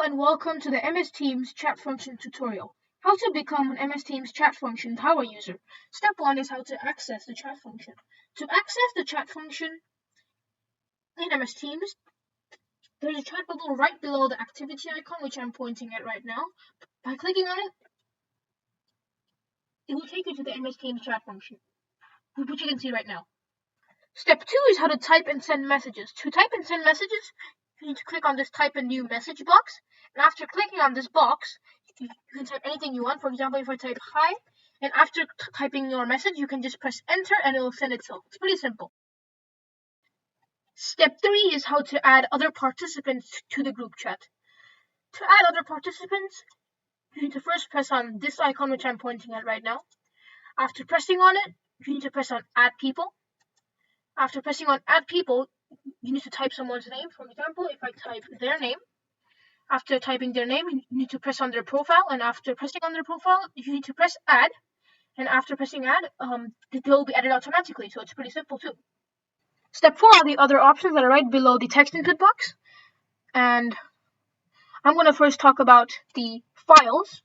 and welcome to the MS Teams chat function tutorial. How to become an MS Teams chat function power user. Step 1 is how to access the chat function. To access the chat function in MS Teams, there's a chat bubble right below the activity icon, which I'm pointing at right now. By clicking on it, it will take you to the MS Teams chat function, which you can see right now. Step 2 is how to type and send messages. To type and send messages, you need to click on this type a new message box, and after clicking on this box, you can type anything you want. For example, if I type hi, and after typing your message, you can just press enter and it will send itself. It's pretty simple. Step 3 is how to add other participants to the group chat. To add other participants, you need to first press on this icon, which I'm pointing at right now. After pressing on it, you need to press on add people. After pressing on add people, you need to type someone's name. For example, if I type their name, after typing their name, you need to press on their profile, and after pressing on their profile, you need to press add, and after pressing add, they'll be added automatically, so it's pretty simple too. Step 4 are the other options that are right below the text input box, and I'm going to first talk about the files,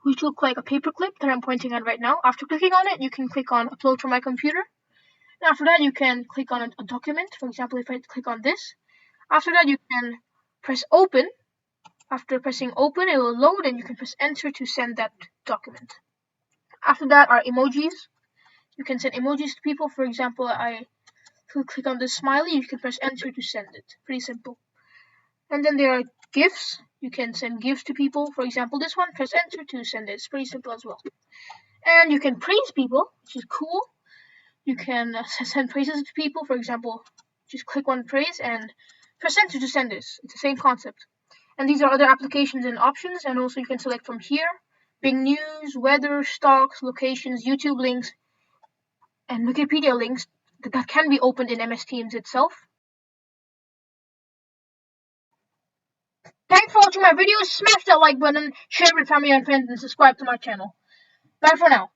which look like a paperclip that I'm pointing at right now. After clicking on it, you can click on upload from my computer. And after that, you can click on a document. For example, if I click on this, after that, you can press open. After pressing open, it will load and you can press enter to send that document. After that are emojis. You can send emojis to people. For example, I click on this smiley, you can press enter to send it. Pretty simple. And then there are GIFs. You can send GIFs to people. For example, this one, press enter to send it. It's pretty simple as well. And you can praise people, which is cool. You can send praises to people. For example, just click on praise and press enter to send this. It's the same concept. And these are other applications and options. And also you can select from here, Bing News, weather, stocks, locations, YouTube links, and Wikipedia links that can be opened in MS Teams itself. Thanks for watching my videos. Smash that like button, share with family and friends, and subscribe to my channel. Bye for now.